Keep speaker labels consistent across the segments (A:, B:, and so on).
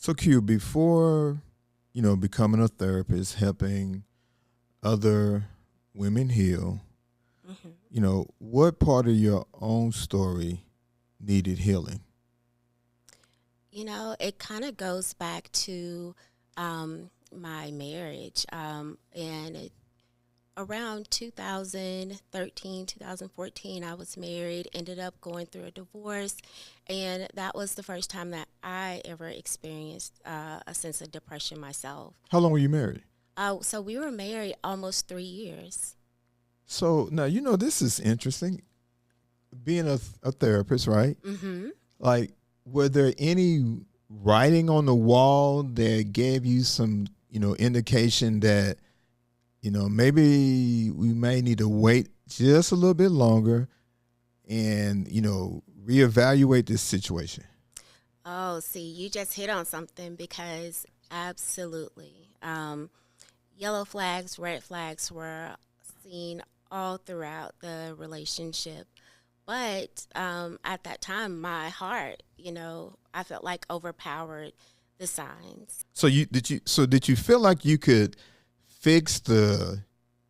A: So Q, before, becoming a therapist, helping other women heal, what part of your own story needed healing?
B: It kind of goes back to my marriage. Around 2013, 2014, I was married, ended up going through a divorce, and that was the first time that I ever experienced a sense of depression myself.
A: How long were you married?
B: So we were married almost 3 years.
A: So now, this is interesting. Being a therapist, right?
B: Mm-hmm.
A: Like, were there any writing on the wall that gave you some, indication that, maybe we may need to wait just a little bit longer and, reevaluate this situation?
B: Oh, see, you just hit on something because absolutely. Yellow flags, red flags were seen all throughout the relationship. But at that time, my heart, I felt like overpowered the signs.
A: So did you feel like you could fix the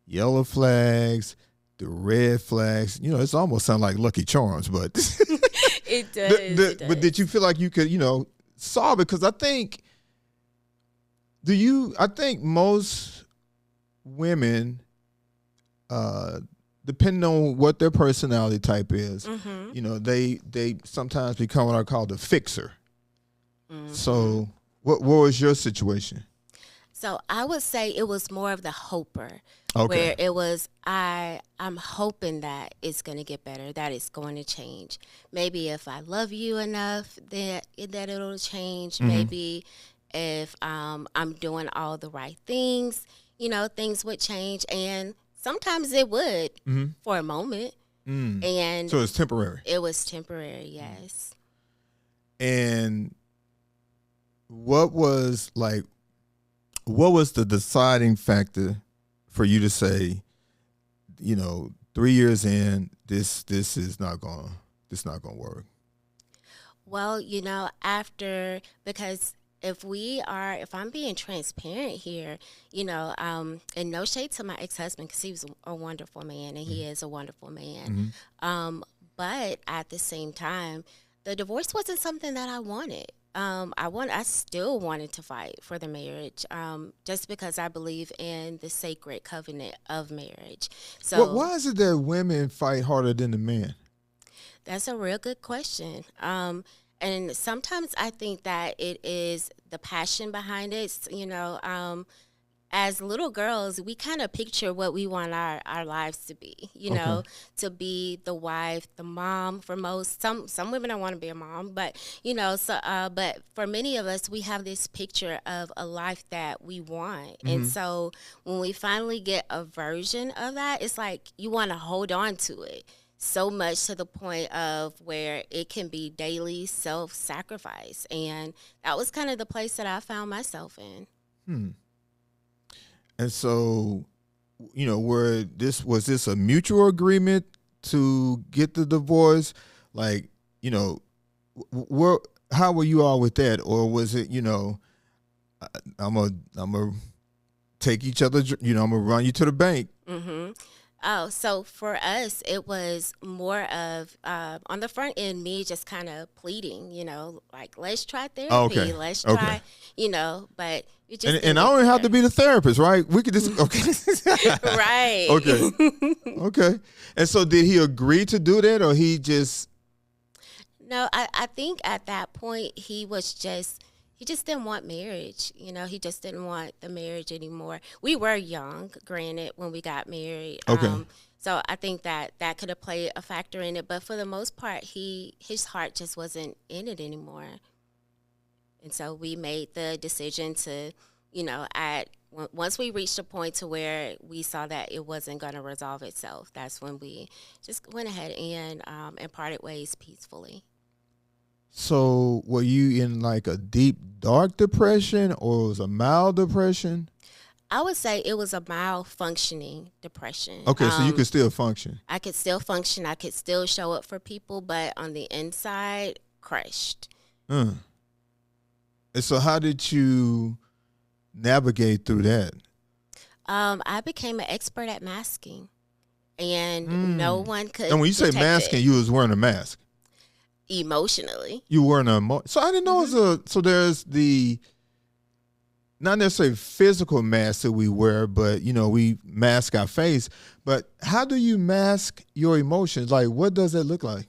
A: yellow flags, the red flags? It's almost sound like Lucky Charms, but
B: It does.
A: But did you feel like you could, solve it? Because I think most women, depending on what their personality type is,
B: Mm-hmm.
A: they sometimes become what I call the fixer.
B: Mm-hmm.
A: So what was your situation?
B: So I would say it was more of the hoper,
A: Okay.
B: where it was I'm hoping that it's going to get better, that it's going to change. Maybe if I love you enough, that it'll change.
A: Mm-hmm.
B: Maybe if I'm doing all the right things, things would change. And sometimes it would for a moment.
A: Mm.
B: And
A: So it's temporary.
B: it was temporary, yes.
A: And what was the deciding factor for you to say, 3 years in, this is not gonna work?
B: Well, because if I'm being transparent here, and no shade to my ex-husband because he was a wonderful man and he is a wonderful man. But at the same time, the divorce wasn't something that I wanted. I still wanted to fight for the marriage, just because I believe in the sacred covenant of marriage. So
A: Why is it that women fight harder than the men?
B: that's a real good question. And sometimes I think that it is the passion behind it. As little girls, we kind of picture what we want our lives to be,
A: Okay.
B: to be the wife, the mom for most. Some women don't want to be a mom, but, but for many of us, we have this picture of a life that we want. And so when we finally get a version of that, it's like you want to hold on to it so much to the point of where it can be daily self-sacrifice. And that was kind of the place that I found myself in.
A: And so, was this a mutual agreement to get the divorce? Like, how were you all with that? Or was it, I'm gonna take each other, I'm gonna run you to the bank?
B: Mm-hmm. Oh, so for us, it was more of on the front end, me just kind of pleading, like let's try therapy,
A: Okay.
B: let's
A: Okay.
B: try, but it just
A: And I don't even have to be the therapist, right? We could just
B: right.
A: Okay. Okay. And so did he agree to do that, or he just?
B: No, I think at that point he just didn't want marriage. He just didn't want the marriage anymore. We were young, granted, when we got married.
A: Okay.
B: So I think that could have played a factor in it. But for the most part, his heart just wasn't in it anymore. And so we made the decision to, once we reached a point to where we saw that it wasn't going to resolve itself, that's when we just went ahead and parted ways peacefully.
A: So were you in like a deep, dark depression, or it was a mild depression?
B: I would say it was a mild functioning depression.
A: Okay, so you could still function.
B: I could still function. I could still show up for people, but on the inside, crushed.
A: And And so how did you navigate through that?
B: I became an expert at masking, and no one could
A: And when you say
B: detect
A: masking,
B: it
A: you was wearing a mask.
B: emotionally.
A: You were wearing so I didn't know it was so there's the not necessarily physical mask that we wear, but we mask our face. But how do you mask your emotions? Like, what does that look like?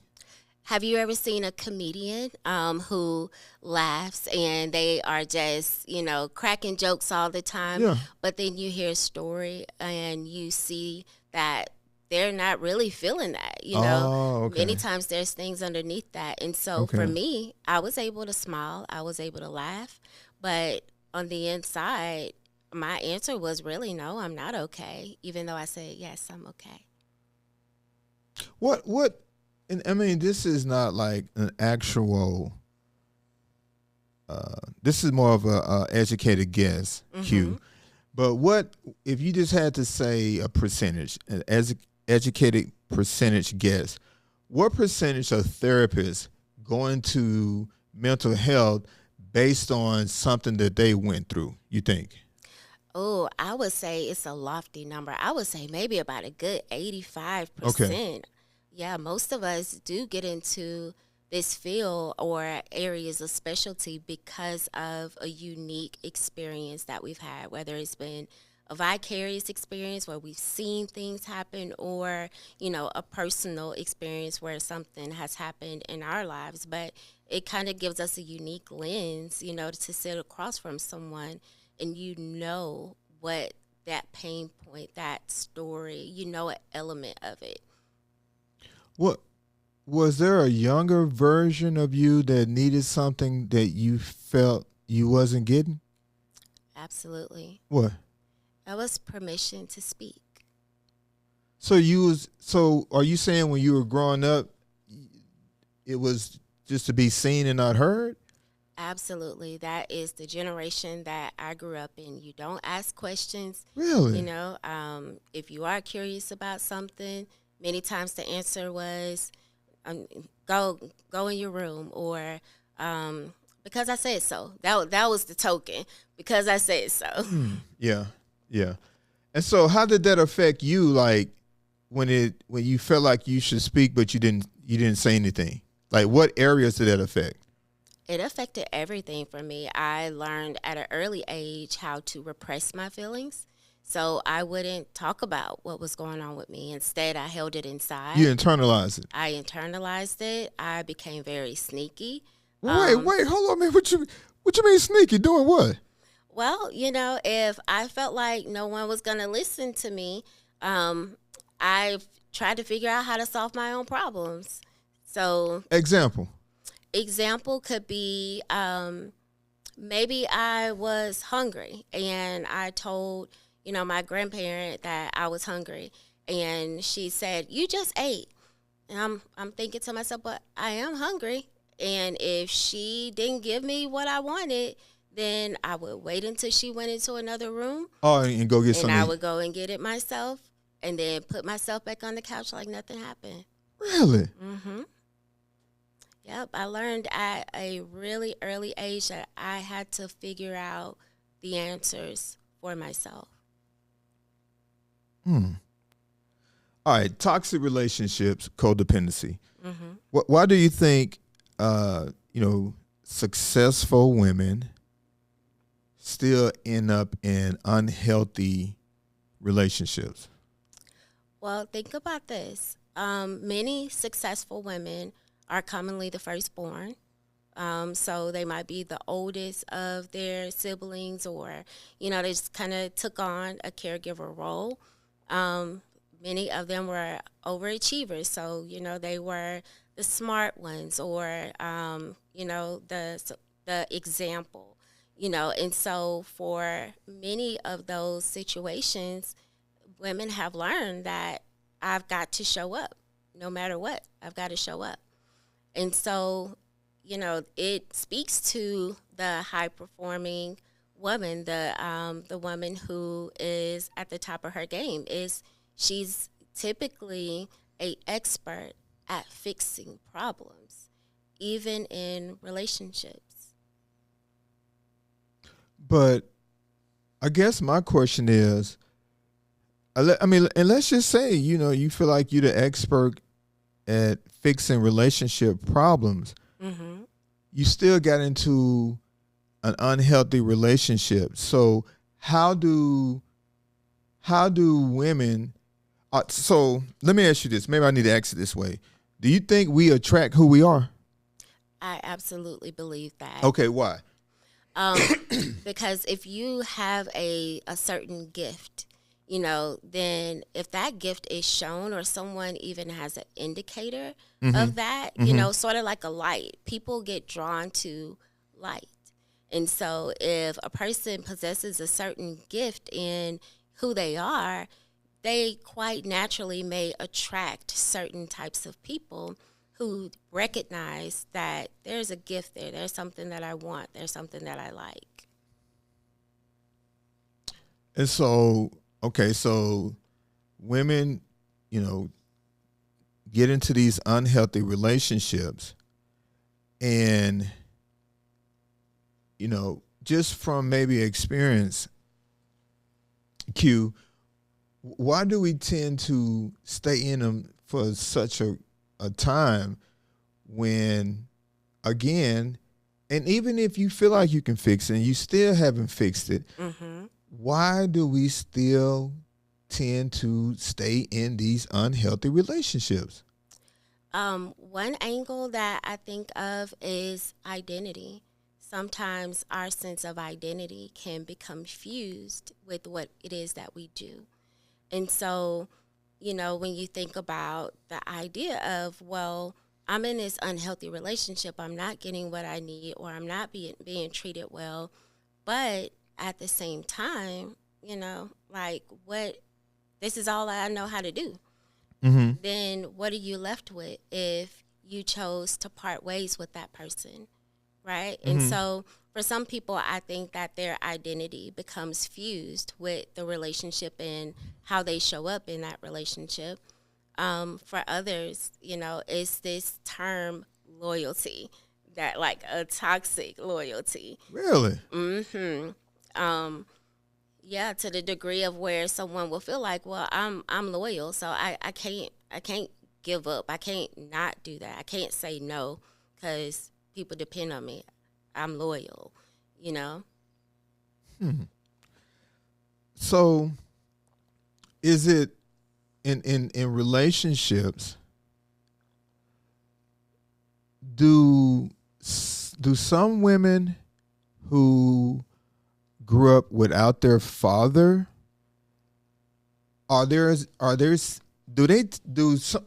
B: Have you ever seen a comedian who laughs and they are just, cracking jokes all the time?
A: Yeah.
B: But then you hear a story and you see that they're not really feeling that,
A: Oh, okay.
B: Many times there's things underneath that. And so
A: Okay.
B: for me, I was able to smile. I was able to laugh. But on the inside, my answer was really, no, I'm not okay, even though I said, yes, I'm okay.
A: What and I mean, this is not like an actual this is more of a educated guess, Q. But what if you just had to say a percentage, an educated percentage guess, what percentage of therapists go into mental health based on something that they went through, you think?
B: Oh, I would say it's a lofty number. I would say maybe about a good 85%.
A: Okay.
B: Yeah, most of us do get into this field or areas of specialty because of a unique experience that we've had, whether it's been a vicarious experience where we've seen things happen or, a personal experience where something has happened in our lives. But it kind of gives us a unique lens, to sit across from someone and what that pain point, that story, an element of it.
A: What was there a younger version of you that needed something that you felt you wasn't getting?
B: Absolutely.
A: What?
B: That was permission to speak.
A: So are you saying when you were growing up it was just to be seen and not heard?
B: Absolutely. That is the generation that I grew up in. You don't ask questions.
A: Really?
B: If you are curious about something, many times the answer was, go in your room, or because I said so. That was the token, because I said so.
A: Yeah. And so how did that affect you, like when you felt like you should speak but you didn't say anything? Like, what areas did that affect?
B: It affected everything for me. I learned at an early age how to repress my feelings. So I wouldn't talk about what was going on with me. Instead, I held it inside.
A: You internalized it.
B: I internalized it. I became very sneaky.
A: Wait, hold on, man. What you mean sneaky? Doing what?
B: Well, if I felt like no one was going to listen to me, I tried to figure out how to solve my own problems. So Example could be maybe I was hungry and I told, my grandparent that I was hungry, and she said, "You just ate." And I'm thinking to myself, but I am hungry. And if she didn't give me what I wanted, then I would wait until she went into another room.
A: Oh, and go get something.
B: And I would go and get it myself and then put myself back on the couch like nothing happened.
A: Really?
B: Mm-hmm. Yep, I learned at a really early age that I had to figure out the answers for myself.
A: All right, toxic relationships, codependency.
B: Mm-hmm.
A: Why do you think, successful women still end up in unhealthy relationships?
B: Well, think about this. Many successful women are commonly the firstborn. So they might be the oldest of their siblings, or, they just kind of took on a caregiver role. Many of them were overachievers. So, they were the smart ones, or, the example, And so for many of those situations, women have learned that I've got to show up. No matter what, I've got to show up. And so, it speaks to the high-performing woman, the woman who is at the top of her game. She's typically an expert at fixing problems, even in relationships.
A: But I guess my question is, and let's just say, you feel like you're the expert at fixing relationship problems.
B: Mm-hmm.
A: You still got into an unhealthy relationship. So how do women? So let me ask you this. Maybe I need to ask it this way. Do you think we attract who we are?
B: I absolutely believe that.
A: Okay, why?
B: Because if you have a certain gift, then if that gift is shown or someone even has an indicator of that, sort of like a light, people get drawn to light. And so if a person possesses a certain gift in who they are, they quite naturally may attract certain types of people who recognize that there's a gift there. There's something that I want. There's something that I like.
A: And so, okay, so women, get into these unhealthy relationships and, just from maybe experience, Q, why do we tend to stay in them for such a time when, again, and even if you feel like you can fix it and you still haven't fixed it, why do we still tend to stay in these unhealthy relationships?
B: One angle that I think of is identity. Sometimes our sense of identity can become fused with what it is that we do. And so, when you think about the idea of, well, I'm in this unhealthy relationship, I'm not getting what I need, or I'm not being treated well, but at the same time, this is all I know how to do. Then what are you left with if you chose to part ways with that person, right? And so for some people, I think that their identity becomes fused with the relationship and how they show up in that relationship. For others, it's this term loyalty, that like a toxic loyalty.
A: Really?
B: Yeah, to the degree of where someone will feel like, well, I'm loyal, so I can't give up. I can't not do that. I can't say no because people depend on me. I'm loyal,
A: So, is it in relationships? Do some women who grew up without their father, do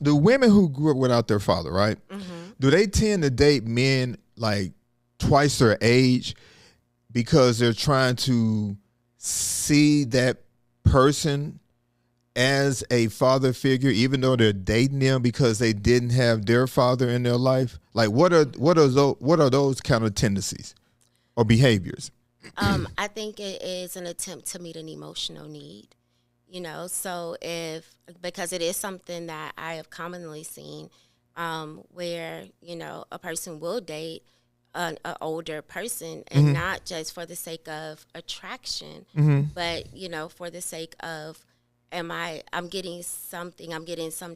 A: women who grew up without their father, right? Do they tend to date men like twice their age because they're trying to see that person as a father figure, even though they're dating them because they didn't have their father in their life? Like, what are those kind of tendencies or behaviors?
B: I think it is an attempt to meet an emotional need, so because it is something that I have commonly seen, where, a person will date an older person and not just for the sake of attraction, but, for the sake of, I'm getting some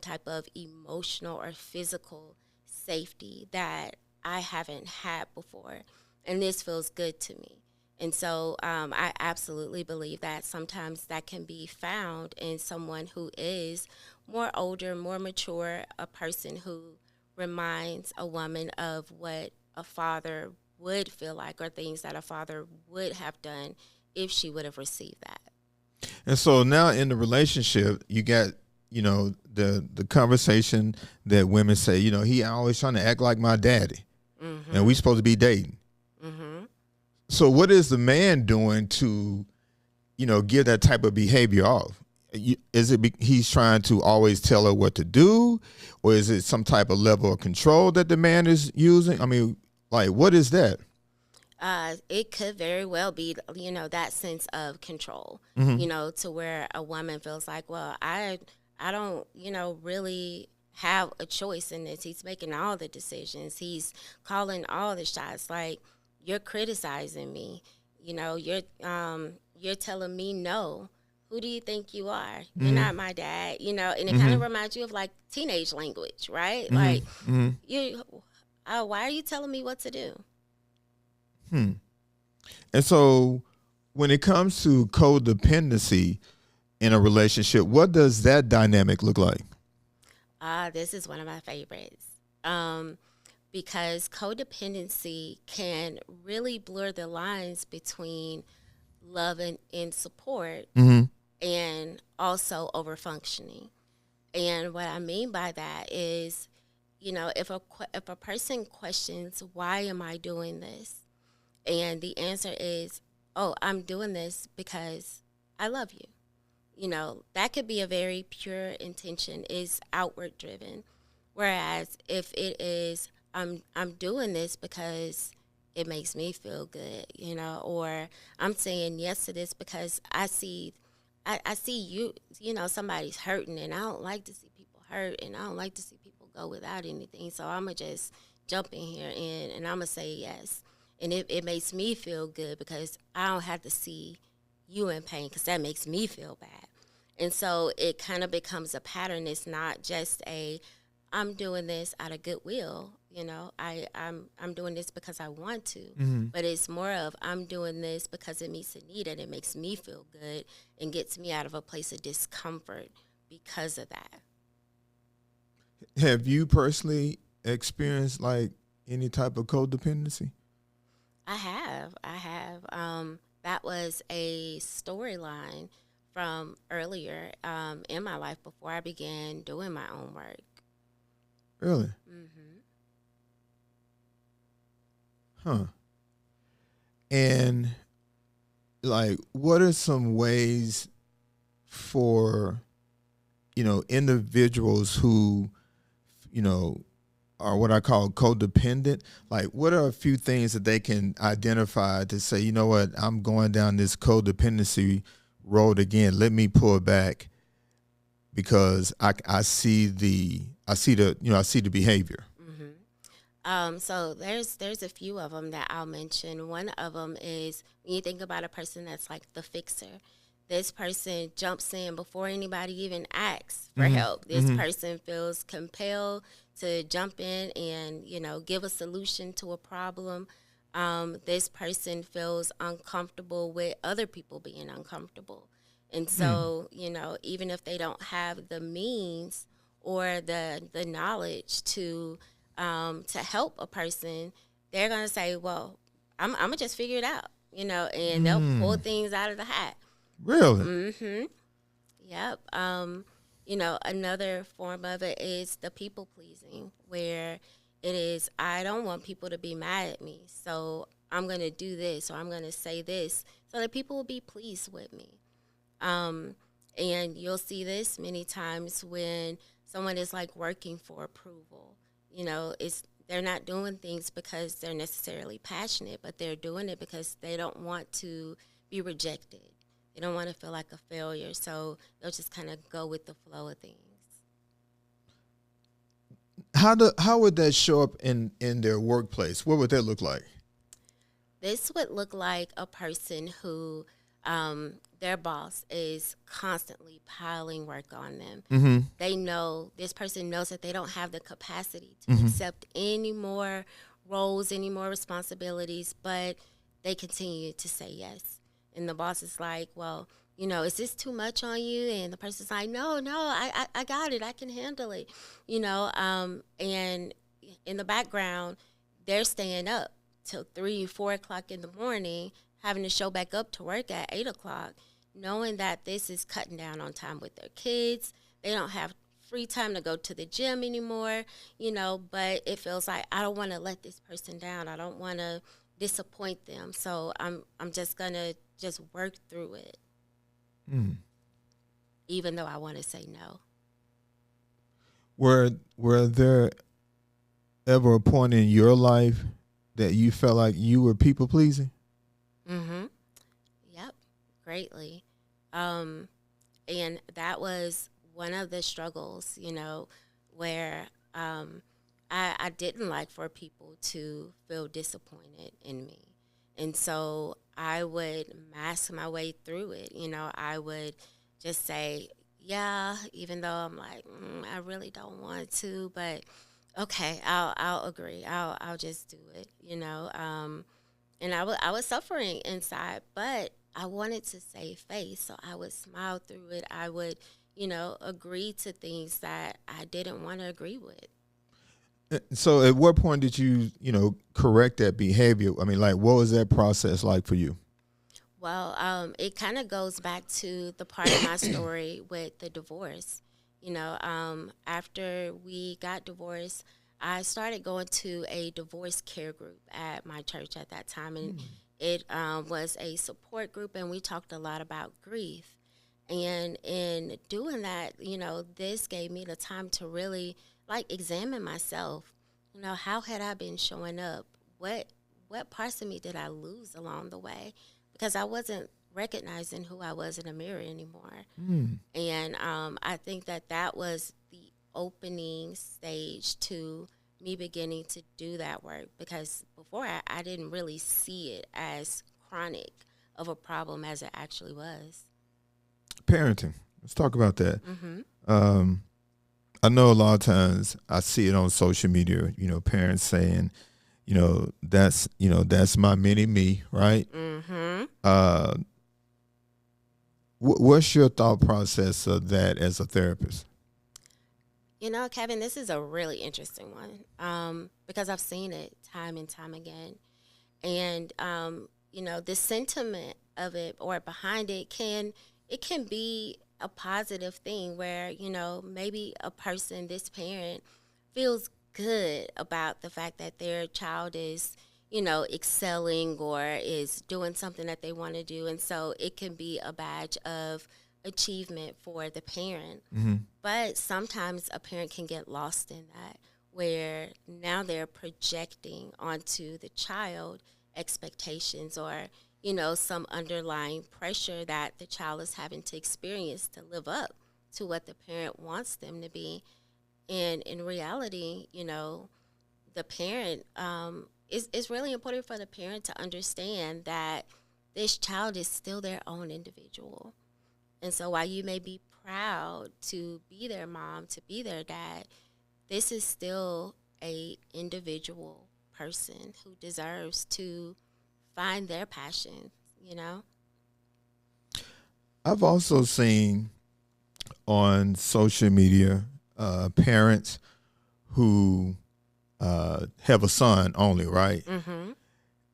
B: type of emotional or physical safety that I haven't had before. And this feels good to me. And so I absolutely believe that sometimes that can be found in someone who is more older, more mature, a person who reminds a woman of what a father would feel like or things that a father would have done if she would have received that.
A: And so now in the relationship, you got, the conversation that women say, he always trying to act like my daddy. And we supposed to be dating. So what is the man doing to, give that type of behavior off? Is it he's trying to always tell her what to do, or is it some type of level of control that the man is using? I mean, like, what is that?
B: It could very well be, that sense of control, to where a woman feels like, well, I don't, really have a choice in this. He's making all the decisions. He's calling all the shots. Like, you're criticizing me. You're telling me no. Who do you think you are? You're not my dad, and it kind of reminds you of like teenage language, right? Like, why are you telling me what to do?
A: And so when it comes to codependency in a relationship, what does that dynamic look like?
B: This is one of my favorites. Because codependency can really blur the lines between love and support and also overfunctioning. And what I mean by that is, if a person questions, why am I doing this? And the answer is, oh, I'm doing this because I love you. That could be a very pure intention, is outward driven. Whereas if it is, I'm doing this because it makes me feel good, or I'm saying yes to this because I see you, somebody's hurting, and I don't like to see people hurt, and I don't like to see people go without anything. So I'm going to just jump in here and I'm going to say yes. And it makes me feel good because I don't have to see you in pain, because that makes me feel bad. And so it kind of becomes a pattern. It's not just I'm doing this out of goodwill. I'm doing this because I want to, but it's more of I'm doing this because it meets a need and it makes me feel good and gets me out of a place of discomfort because of that.
A: Have you personally experienced like any type of codependency?
B: I have. That was a storyline from earlier in my life before I began doing my own work.
A: Really? Huh. And like, what are some ways for, individuals who, are what I call codependent? Like, what are a few things that they can identify to say, you know what, I'm going down this codependency road again. Let me pull back because I see the behavior.
B: So there's a few of them that I'll mention. One of them is when you think about a person that's like the fixer. This person jumps in before anybody even asks for help. This person feels compelled to jump in and, give a solution to a problem. This person feels uncomfortable with other people being uncomfortable. And so, even if they don't have the means or the knowledge to help a person, they're going to say, well, I'm going to just figure it out, and they'll pull things out of the hat.
A: Really?
B: Yep. Another form of it is the people pleasing, where it is, I don't want people to be mad at me, so I'm going to do this or I'm going to say this so that people will be pleased with me. And you'll see this many times when someone is like working for approval. They're not doing things because they're necessarily passionate, but they're doing it because they don't want to be rejected. They don't want to feel like a failure, so they'll just kind of go with the flow of things.
A: How would that show up in their workplace? What would that look like?
B: This would look like a person who their boss is constantly piling work on them. They know, this person knows that they don't have the capacity to accept any more roles, any more responsibilities, but they continue to say yes. And the boss is like, well, is this too much on you? And the person's like, no, I got it. I can handle it. And in the background, they're staying up till 3, 4 o'clock in the morning, having to show back up to work at 8 o'clock, knowing that this is cutting down on time with their kids. They don't have free time to go to the gym anymore, but it feels like I don't want to let this person down. I don't want to disappoint them. So I'm just going to just work through it. Even though I want to say no.
A: Were there ever a point in your life that you felt like you were people pleasing?
B: Yep, greatly. And that was one of the struggles, where I didn't like for people to feel disappointed in me. And so I would mask my way through it. I would just say, yeah, even though I'm like, I really don't want to, but okay, I'll agree. I'll just do it. And I was suffering inside, but I wanted to save face, so I would smile through it. I would, agree to things that I didn't want to agree with.
A: So at what point did you, correct that behavior? I mean, like, what was that process like for you?
B: Well, it kind of goes back to the part of my story with the divorce. After we got divorced, I started going to a divorce care group at my church at that time, and it was a support group, and we talked a lot about grief. And in doing that, this gave me the time to really examine myself. How had I been showing up? What parts of me did I lose along the way? Because I wasn't recognizing who I was in the mirror anymore. And I think that was the opening stage to me beginning to do that work, because before I didn't really see it as chronic of a problem as it actually was.
A: Parenting. Let's talk about that. I know a lot of times I see it on social media, parents saying, that's my mini me, right? What's your thought process of that as a therapist?
B: Kevin, this is a really interesting one because I've seen it time and time again. And, the sentiment of it or behind it can be a positive thing where, maybe a person, this parent, feels good about the fact that their child is, excelling or is doing something that they want to do. And so it can be a badge of achievement for the parent. But sometimes a parent can get lost in that, where now they're projecting onto the child expectations or some underlying pressure that the child is having to experience to live up to what the parent wants them to be. And in reality, the parent, it's really important for the parent to understand that this child is still their own individual. And so while you may be proud to be their mom, to be their dad, this is still a individual person who deserves to find their passion,
A: I've also seen on social media parents who have a son only, right?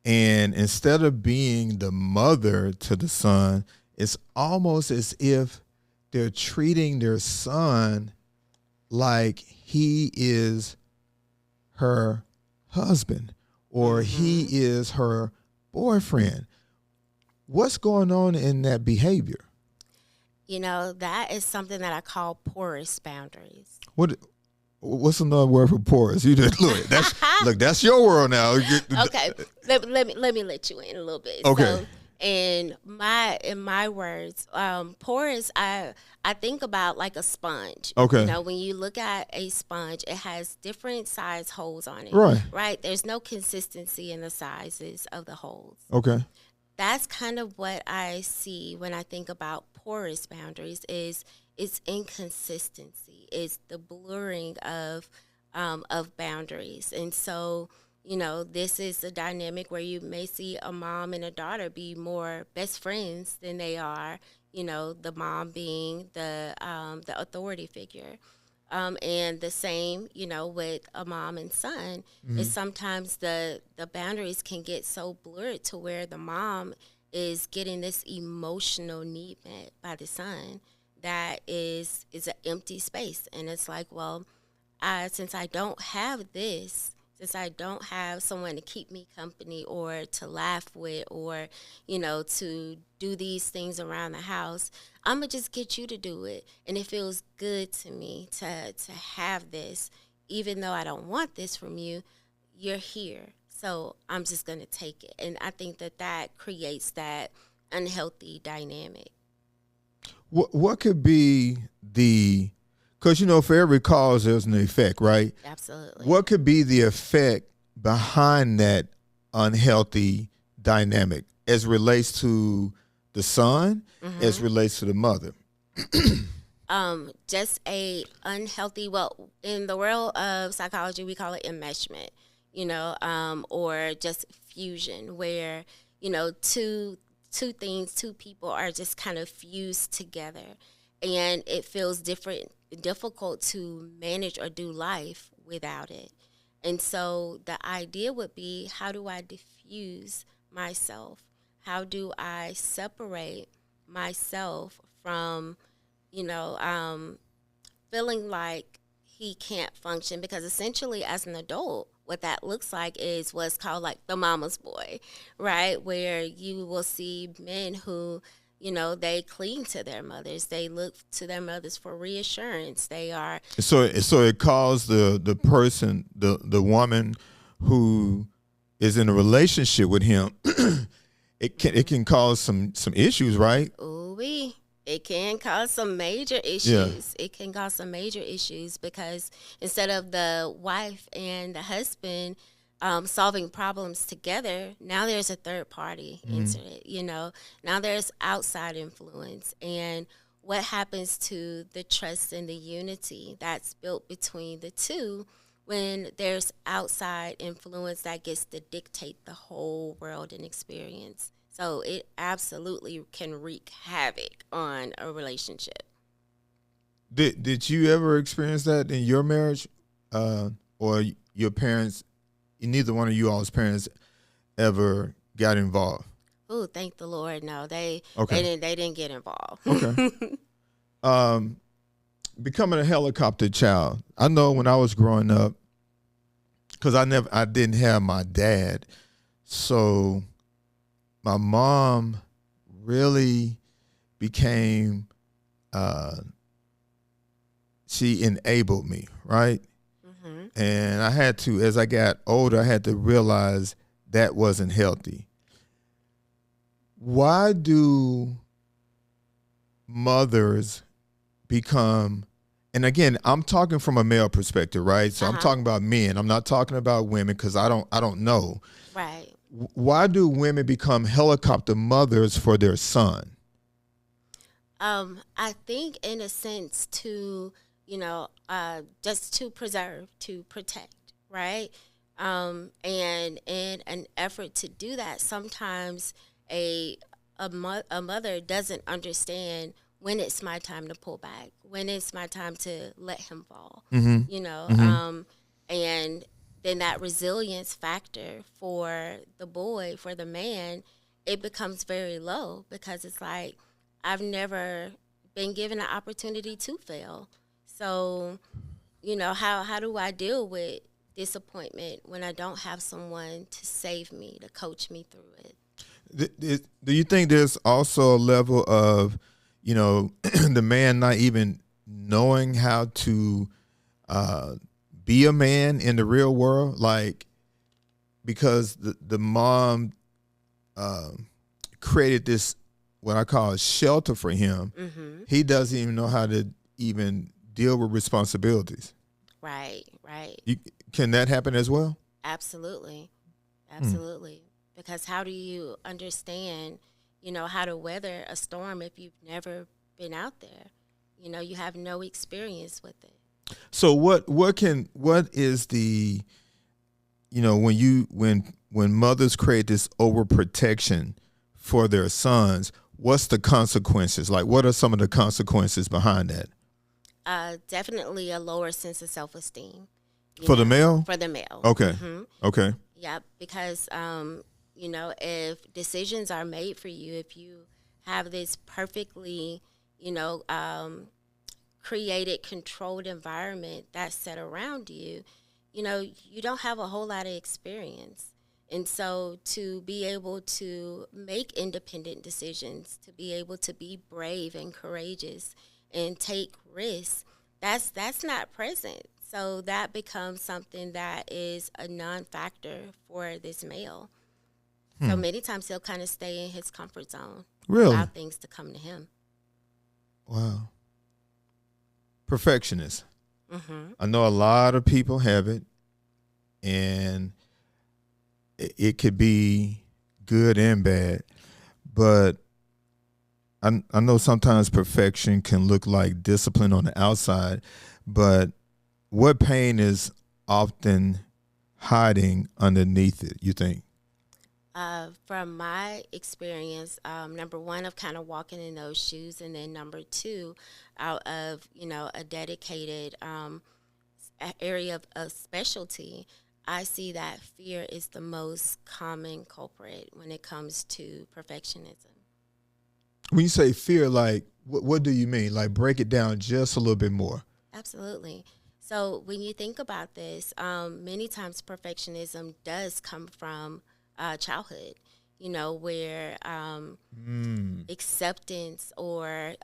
A: And instead of being the mother to the son, it's almost as if they're treating their son like he is her husband or he is her boyfriend. What's going on in that behavior?
B: That is something that I call porous boundaries.
A: What's another word for porous? You just that's your world now.
B: Okay, let me let you in a little bit.
A: Okay.
B: So, in my words, porous, I think about like a sponge.
A: Okay.
B: When you look at a sponge, it has different size holes on it. Right. There's no consistency in the sizes of the holes.
A: Okay.
B: That's kind of what I see when I think about porous boundaries. Is it's inconsistency. It's the blurring of boundaries, and so. This is a dynamic where you may see a mom and a daughter be more best friends than they are, the mom being the authority figure. And the same, with a mom and son, is sometimes the boundaries can get so blurred to where the mom is getting this emotional need met by the son that is an empty space. And it's like, well, since I don't have this, since I don't have someone to keep me company or to laugh with or, to do these things around the house, I'm going to just get you to do it. And it feels good to me to have this. Even though I don't want this from you, you're here. So I'm just going to take it. And I think that creates that unhealthy dynamic.
A: What could be the... Because, for every cause, there's an effect, right?
B: Absolutely.
A: What could be the effect behind that unhealthy dynamic as relates to the son, as relates to the mother?
B: Just a unhealthy, well, in the world of psychology, we call it enmeshment, or just fusion, where, two people are just kind of fused together, and it feels difficult to manage or do life without it. And so the idea would be, how do I diffuse myself? How do I separate myself from, feeling like he can't function? Because essentially, as an adult, what that looks like is what's called like the mama's boy, right? Where you will see men who, they cling to their mothers. They look to their mothers for reassurance. They are.
A: So it calls the person, the woman who is in a relationship with him, it can cause some issues, right?
B: Ooh-wee. It can cause some major issues. Yeah. It can cause some major issues because instead of the wife and the husband solving problems together, now there's a third party into it. Now there's outside influence. And what happens to the trust and the unity that's built between the two when there's outside influence that gets to dictate the whole world and experience? So it absolutely can wreak havoc on a relationship.
A: Did you ever experience that in your marriage, or your parents? Neither one of you all's parents ever got involved.
B: Oh, thank the Lord! No, they didn't get involved.
A: Okay. Becoming a helicopter child. I know when I was growing up, because I didn't have my dad, so my mom really became, she enabled me, right? And I had to, as I got older, I had to realize that wasn't healthy. Why do mothers become, and again, I'm talking from a male perspective, right? So I'm talking about men. I'm not talking about women because I don't know.
B: Right.
A: Why do women become helicopter mothers for their son?
B: I think in a sense to, just to preserve, to protect, right? And in an effort to do that, sometimes a mother doesn't understand when it's my time to pull back, when it's my time to let him fall, and then that resilience factor for the boy, for the man, it becomes very low because it's like, I've never been given an opportunity to fail. So, how do I deal with disappointment when I don't have someone to save me, to coach me through it?
A: Do you think there's also a level of, the man not even knowing how to be a man in the real world? Like, because the mom created this, what I call a shelter for him. He doesn't even know how to even deal with responsibilities.
B: Right.
A: Can that happen as well?
B: Absolutely. Because how do you understand, how to weather a storm if you've never been out there? You have no experience with it.
A: So what is the, when mothers create this overprotection for their sons, what's the consequences? Like, what are some of the consequences behind that?
B: Definitely a lower sense of self-esteem.
A: For the male?
B: For the male.
A: Okay. Okay.
B: Yeah, because, if decisions are made for you, if you have this perfectly, created, controlled environment that's set around you, you don't have a whole lot of experience. And so to be able to make independent decisions, to be able to be brave and courageous and take risks, that's not present. So that becomes something that is a non-factor for this male. So many times he'll kind of stay in his comfort zone.
A: Really?
B: Allow things to come to him.
A: Wow. Perfectionist. I know a lot of people have it, and it could be good and bad. but I know sometimes perfection can look like discipline on the outside, but what pain is often hiding underneath it, you think?
B: From my experience, number one, of kind of walking in those shoes, and then number two, out of a dedicated area of specialty, I see that fear is the most common culprit when it comes to perfectionism.
A: When you say fear, like, what do you mean? Like, break it down just a little bit more.
B: Absolutely. So when you think about this, many times perfectionism does come from childhood, where acceptance or,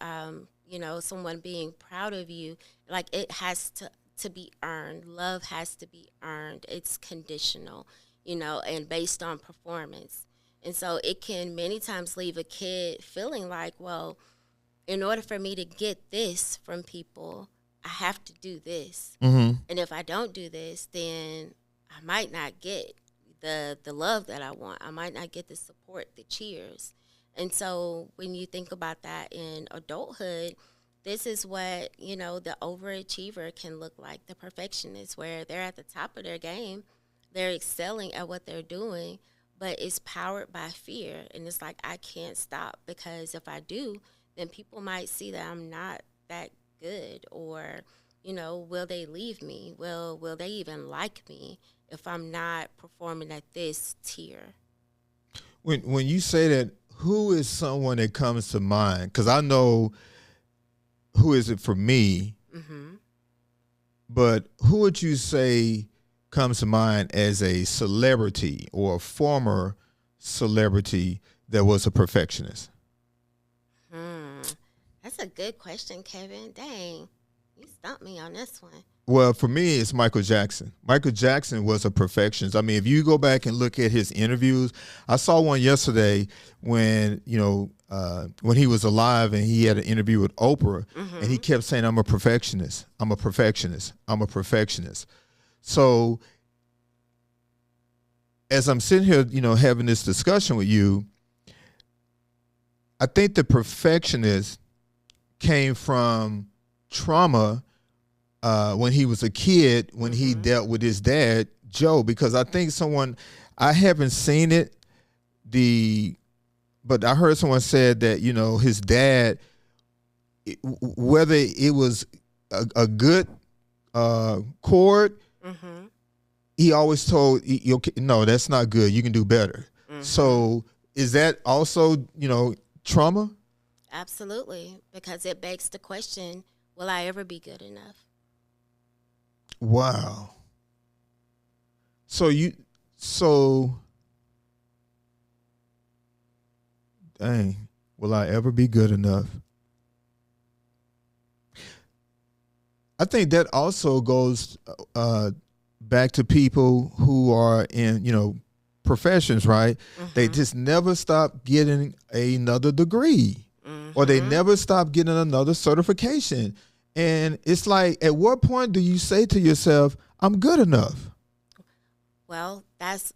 B: someone being proud of you, like it has to be earned. Love has to be earned. It's conditional, and based on performance. And so it can many times leave a kid feeling like, well, in order for me to get this from people, I have to do this.
A: Mm-hmm.
B: And if I don't do this, then I might not get the love that I want. I might not get the support, the cheers. And so when you think about that in adulthood, this is what, the overachiever can look like, the perfectionist, where they're at the top of their game. They're excelling at what they're doing, but it's powered by fear. And it's like, I can't stop, because if I do, then people might see that I'm not that good, or, will they leave me? Will they even like me if I'm not performing at this tier?
A: When you say that, who is someone that comes to mind? Because I know who is it for me, but who would you say comes to mind as a celebrity or a former celebrity that was a perfectionist?
B: That's a good question, Kevin. Dang, you stumped me on this one.
A: Well, for me, it's Michael Jackson. Michael Jackson was a perfectionist. I mean, if you go back and look at his interviews, I saw one yesterday when he was alive, and he had an interview with Oprah, and he kept saying, "I'm a perfectionist. I'm a perfectionist. I'm a perfectionist." So as I'm sitting here, having this discussion with you, I think the perfectionist came from trauma when he was a kid, when he dealt with his dad, Joe, because I think I haven't seen it, but I heard someone said that, his dad, whether it was a good chord, he always told, no, that's not good. You can do better. So is that also, trauma?
B: Absolutely, because it begs the question, will I ever be good enough?
A: Wow. So dang, will I ever be good enough? I think that also goes back to people who are in, professions, right? They just never stop getting another degree, or they never stop getting another certification. And it's like, at what point do you say to yourself, I'm good enough?
B: Well, that's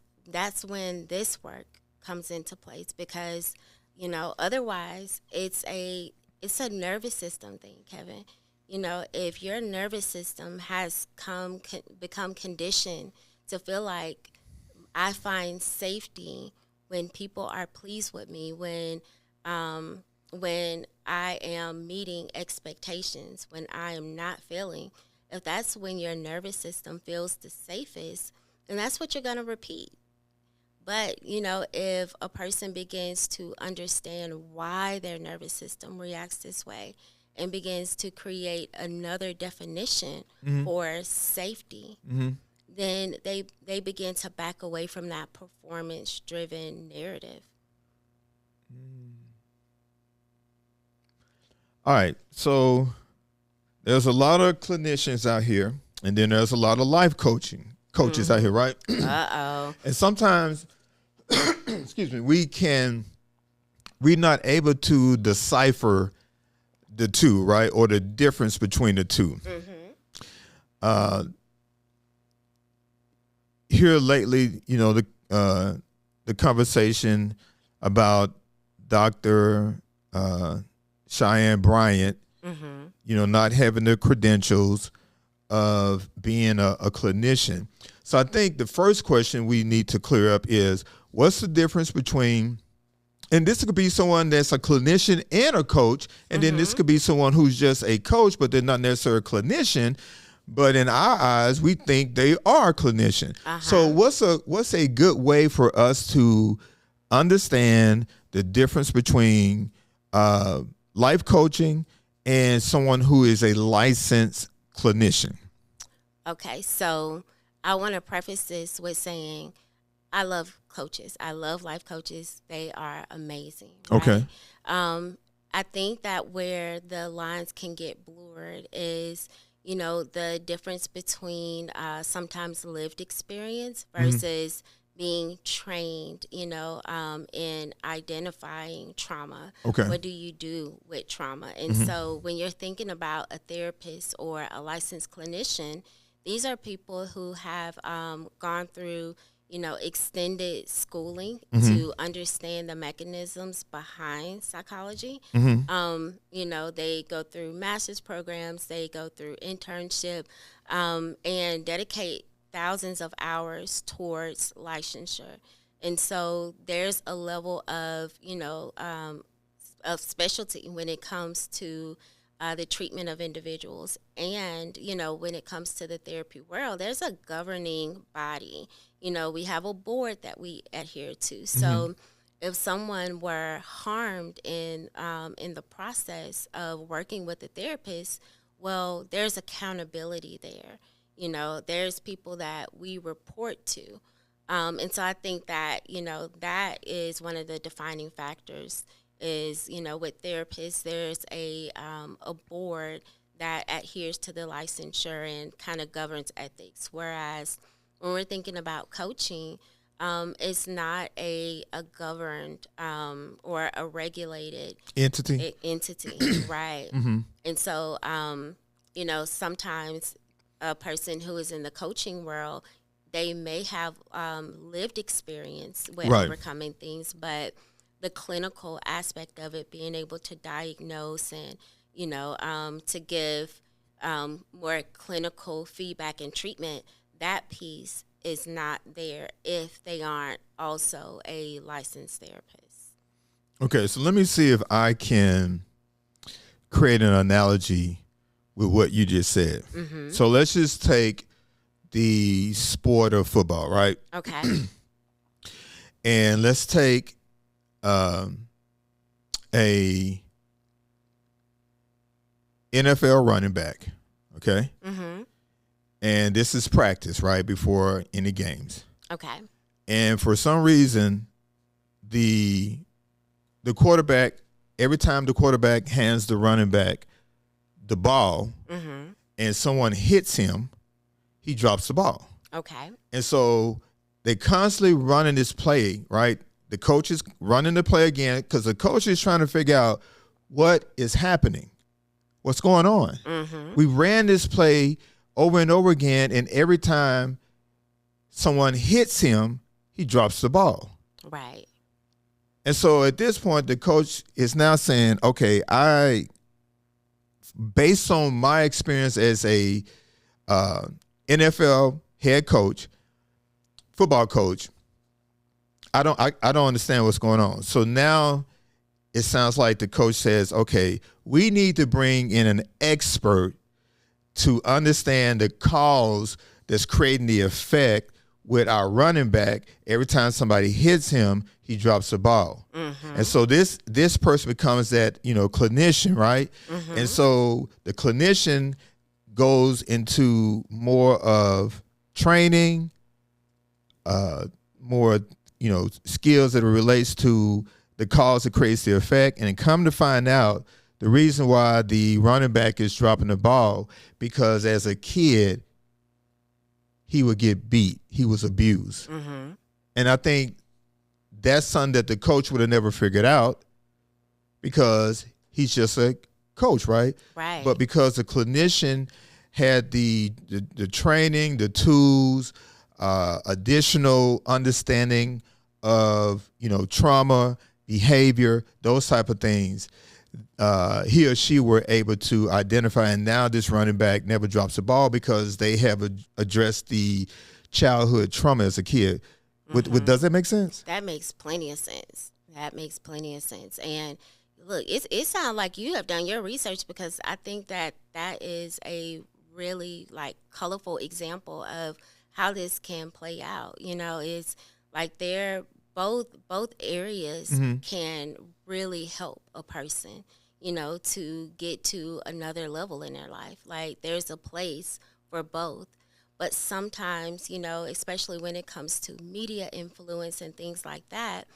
B: when this work comes into place, because, otherwise it's a nervous system thing, Kevin. If your nervous system has become conditioned to feel like I find safety when people are pleased with me, when I am meeting expectations, when I am not failing, if that's when your nervous system feels the safest, then that's what you're going to repeat. But, if a person begins to understand why their nervous system reacts this way and begins to create another definition for safety, then they begin to back away from that performance-driven narrative.
A: All right, so there's a lot of clinicians out here, and then there's a lot of life coaches out here, right?
B: Uh-oh.
A: And sometimes, excuse me, we're not able to decipher the two, right, or the difference between the two. Here lately, the conversation about Dr. Cheyenne Bryant, not having the credentials of being a clinician. So I think the first question we need to clear up is, what's the difference between, and this could be someone that's a clinician and a coach, and then this could be someone who's just a coach, but they're not necessarily a clinician, but in our eyes, we think they are a clinician. So what's a good way for us to understand the difference between life coaching and someone who is a licensed clinician?
B: Okay, so I want to preface this with saying I love coaches. I love life coaches. They are amazing. Right?
A: Okay.
B: I think that where the lines can get blurred is, the difference between sometimes lived experience versus being trained, in identifying trauma.
A: Okay.
B: What do you do with trauma? And so when you're thinking about a therapist or a licensed clinician, these are people who have gone through, extended schooling to understand the mechanisms behind psychology. They go through master's programs, they go through internship, and dedicate thousands of hours towards licensure. And so there's a level of, of specialty when it comes to the treatment of individuals. And, when it comes to the therapy world, there's a governing body. We have a board that we adhere to. So if someone were harmed in the process of working with a therapist, well, there's accountability there. There's people that we report to. And so I think that, that is one of the defining factors is, with therapists, there's a board that adheres to the licensure and kind of governs ethics. Whereas when we're thinking about coaching, it's not a governed or a regulated
A: entity,
B: right? And so, sometimes a person who is in the coaching world, they may have lived experience with overcoming things, but the clinical aspect of it, being able to diagnose and, to give more clinical feedback and treatment, that piece is not there if they aren't also a licensed therapist.
A: Okay, so let me see if I can create an analogy with what you just said. So let's just take the sport of football, right?
B: Okay.
A: And let's take a NFL running back, okay? And this is practice, right, before any games.
B: Okay.
A: And for some reason, the quarterback, every time the quarterback hands the running back the ball and someone hits him, he drops the ball.
B: Okay.
A: And so they constantly running this play, right? The coach is running the play again because the coach is trying to figure out what is happening, what's going on. We ran this play over and over again, and every time someone hits him, he drops the ball.
B: Right.
A: And so at this point, the coach is now saying, okay, based on my experience as a NFL head coach, football coach, I don't understand what's going on. So now it sounds like the coach says, okay, we need to bring in an expert to understand the cause that's creating the effect with our running back. Every time somebody hits him, he drops the ball. And so this person becomes that, clinician, right? And so the clinician goes into more of training, more, skills that relates to the cause that creates the effect. And come to find out, the reason why the running back is dropping the ball, because as a kid, he would get beat. He was abused. And I think that's something that the coach would have never figured out because he's just a coach, right?
B: Right.
A: But because the clinician had the training, the tools, additional understanding of, trauma, behavior, those type of things, he or she were able to identify. And now this running back never drops the ball because they have addressed the childhood trauma as a kid. Does that make sense?
B: That makes plenty of sense. That makes plenty of sense. And look, it sounds like you have done your research, because I think that is a really like colorful example of how this can play out. You know, it's like they're both areas can really help a person, you know, to get to another level in their life. Like there's a place for both. But sometimes, you know, especially when it comes to media influence and things like that,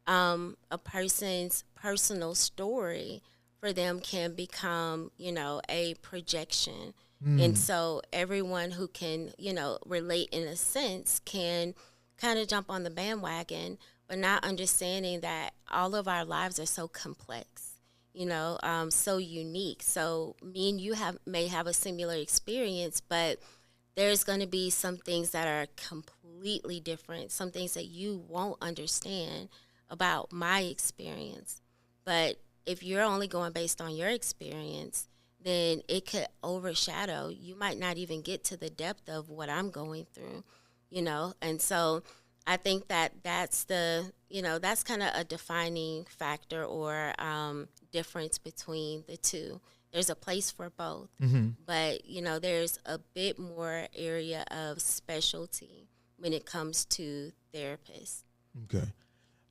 B: a person's personal story for them can become, you know, a projection. And so everyone who can, you know, relate in a sense can kind of jump on the bandwagon, but not understanding that all of our lives are so complex, you know, so unique. So me and you may have a similar experience, but there's going to be some things that are completely different, some things that you won't understand about my experience. But if you're only going based on your experience, then it could overshadow. You might not even get to the depth of what I'm going through, you know? And so I think that's kind of a defining factor or difference between the two. There's a place for both, but, you know, there's a bit more area of specialty when it comes to therapists.
A: Okay.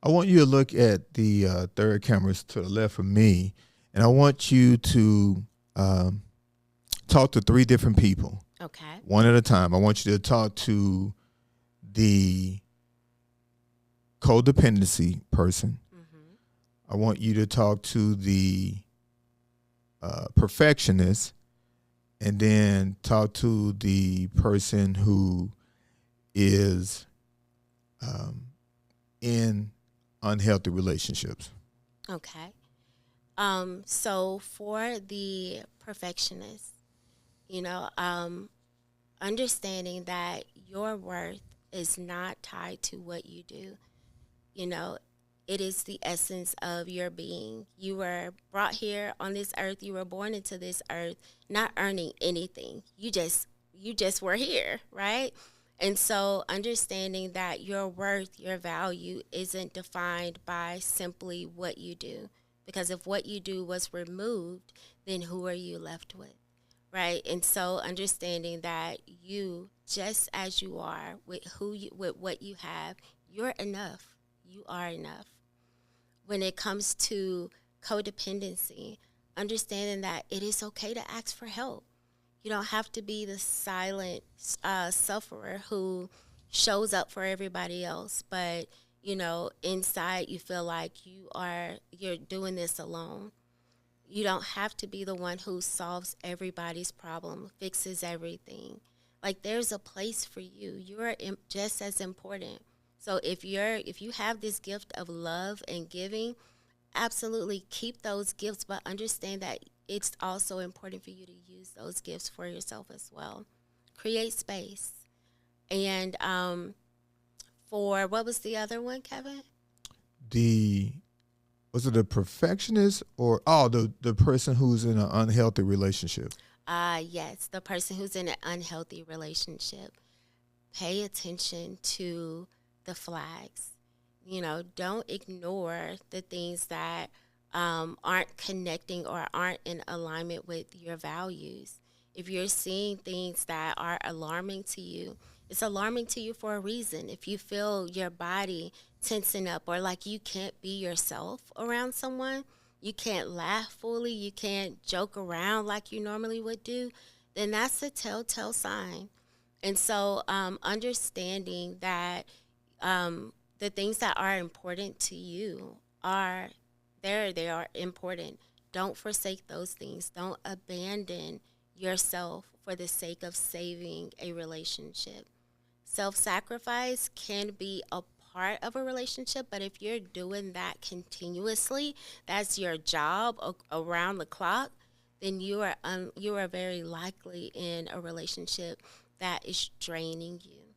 A: I want you to look at the third cameras to the left of me, and I want you to talk to 3 different people.
B: Okay.
A: One at a time. I want you to talk to the codependency person. I want you to talk to the perfectionist, and then talk to the person who is in unhealthy relationships.
B: Okay. So for the perfectionist, you know, understanding that your worth is not tied to what you do. You know, it is the essence of your being. You were brought here on this earth. You were born into this earth, not earning anything. You just were here, right? And so understanding that your worth, your value isn't defined by simply what you do. Because if what you do was removed, then who are you left with, right? And so understanding that you, just as you are, with what you have, you're enough. You are enough. When it comes to codependency, understanding that it is okay to ask for help. You don't have to be the silent sufferer who shows up for everybody else, but, you know, inside you feel like you're doing this alone. You don't have to be the one who solves everybody's problem, fixes everything. Like there's a place for you. You're just as important. So if you have this gift of love and giving, absolutely keep those gifts, but understand that it's also important for you to use those gifts for yourself as well. Create space. And for what was the other one, Kevin?
A: Was it the perfectionist or the person who's in an unhealthy relationship?
B: Yes, the person who's in an unhealthy relationship. Pay attention to the flags. You know, don't ignore the things that aren't connecting or aren't in alignment with your values. If you're seeing things that are alarming to you, it's alarming to you for a reason. If you feel your body tensing up or like you can't be yourself around someone, you can't laugh fully, you can't joke around like you normally would do, then that's a telltale sign. And so understanding that the things that are important to you are there, they are important. Don't forsake those things. Don't abandon yourself for the sake of saving a relationship. Self-sacrifice can be a part of a relationship, but if you're doing that continuously, that's your job around the clock, then you are very likely in a relationship that is draining you.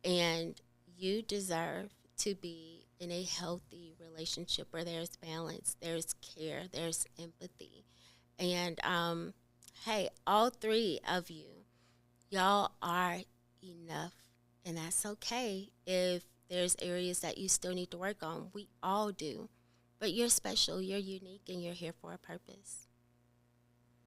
B: And you deserve to be in a healthy relationship where there's balance, there's care, there's empathy. And hey, all three of you, y'all are enough. And that's okay if there's areas that you still need to work on. We all do. But you're special, you're unique, and you're here for a purpose.